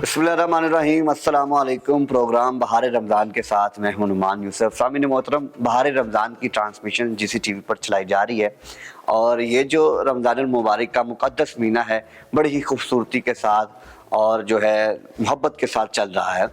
بسم اللہ الرحمن الرحیم، السلام علیکم۔ پروگرام بہار رمضان کے ساتھ میں ہوں نعمان یوسف۔ سامعین محترم، بہار رمضان کی ٹرانسمیشن جی سی ٹی وی پر چلائی جا رہی ہے، اور یہ جو رمضان المبارک کا مقدس مہینہ ہے بڑی ہی خوبصورتی کے ساتھ اور جو ہے محبت کے ساتھ چل رہا ہے،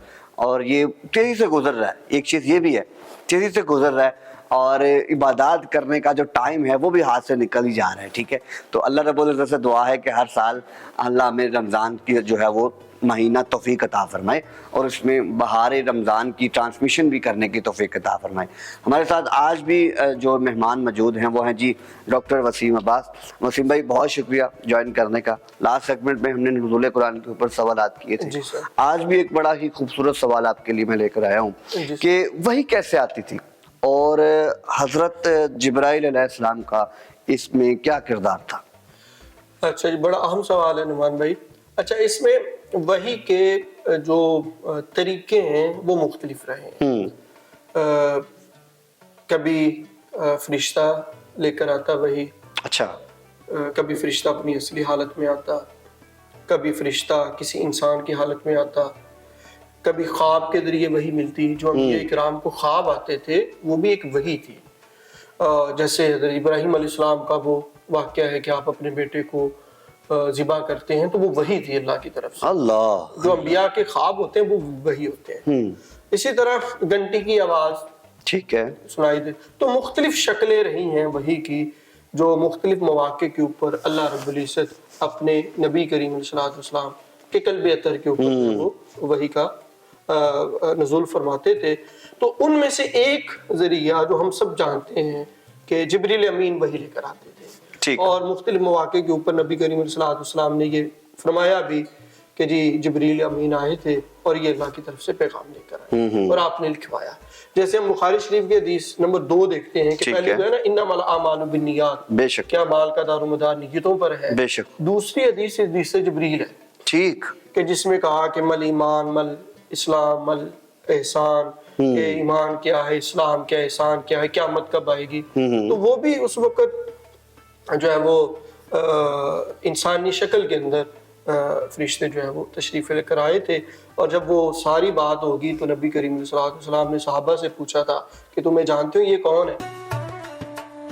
اور یہ تیزی سے گزر رہا ہے۔ ایک چیز یہ بھی ہے، تیزی سے گزر رہا ہے، اور عبادات کرنے کا جو ٹائم ہے وہ بھی ہاتھ سے نکل ہی جا رہا ہے، ٹھیک ہے۔ تو اللہ رب العزت سے دعا ہے کہ ہر سال اللہ ہمیں رمضان کی جو ہے وہ مہینہ توفیق عطا فرمائے، اور اس میں بہار رمضان کی ٹرانسمیشن بھی کرنے کی توفیق عطا فرمائے۔ ہمارے ساتھ آج بھی جو مہمان موجود ہیں وہ ہیں جی ڈاکٹر وسیم عباس۔ وسیم بھائی بہت شکریہ جوائن کرنے کا۔ لاسٹ سیگمنٹ میں ہم نے نزول قرآن کے اوپر سوالات کیے تھے، آج بھی ایک بڑا ہی خوبصورت سوال آپ کے لیے میں لے کر آیا ہوں کہ وحی کیسے آتی تھی، اور حضرت جبرائیل علیہ السلام کا اس میں کیا کردار تھا؟ اچھا جی، بڑا اہم سوال ہے نعمان بھائی۔ اچھا، اس میں وحی کے جو طریقے ہیں وہ مختلف رہے ہیں۔ کبھی فرشتہ لے کر آتا وحی، اچھا، کبھی فرشتہ اپنی اصلی حالت میں آتا، کبھی فرشتہ کسی انسان کی حالت میں آتا، کبھی خواب کے ذریعے وحی ملتی۔ جو انبیاء اکرام کو خواب آتے تھے وہ بھی ایک وحی تھی۔ جیسے حضرت ابراہیم علیہ السلام کا وہ واقعہ ہے کہ آپ اپنے بیٹے کو ذبح کرتے ہیں، تو وہ وحی تھی اللہ کی طرف سے۔ اللہ، جو انبیاء کے خواب ہوتے ہیں وہ وحی ہوتے ہیں۔ اسی طرح گھنٹی کی آواز ٹھیک ہے، سنائی دے، تو مختلف شکلیں رہی ہیں وحی کی، جو مختلف مواقع کے اوپر اللہ رب العزت اپنے نبی کریم علیہ السلام کے قلب اطہر کے اوپر وہ وحی کا نزول فرماتے تھے۔ تو ان میں سے ایک ذریعہ جو ہم سب جانتے ہیں کہ جبریل امین وحی لے کر آتے تھے، اور مختلف مواقع کے اوپر نبی کریم علیہ السلام نے یہ فرمایا بھی کہ جی جبریل امین آئے تھے اور یہ اللہ کی طرف سے پیغام لے کر آئے اور آپ نے لکھوایا۔ جیسے ہم بخاری شریف کی حدیث نمبر 2 دیکھتے ہیں کہ پہلے جو ہے نا انما الاعمال بالنیات، بے شک، کیا مال کا دار و مدار نیتوں پر ہے۔ بے شک۔ دوسری حدیث جبریل ہے، ٹھیک، کہ جس میں کہا کہ مل ایمان مل اسلام مل احسان، کہ ایمان کیا ہے، اسلام کیا ہے، احسان کیا ہے، قیامت کب آئے گی۔ تو وہ بھی اس وقت جو ہے وہ انسانی شکل کے اندر فرشتے جو ہے وہ تشریف لے کر آئے تھے، اور جب وہ ساری بات ہوگی تو نبی کریم صلی اللہ علیہ وسلم نے صحابہ سے پوچھا تھا کہ تمہیں جانتے ہو یہ کون ہے؟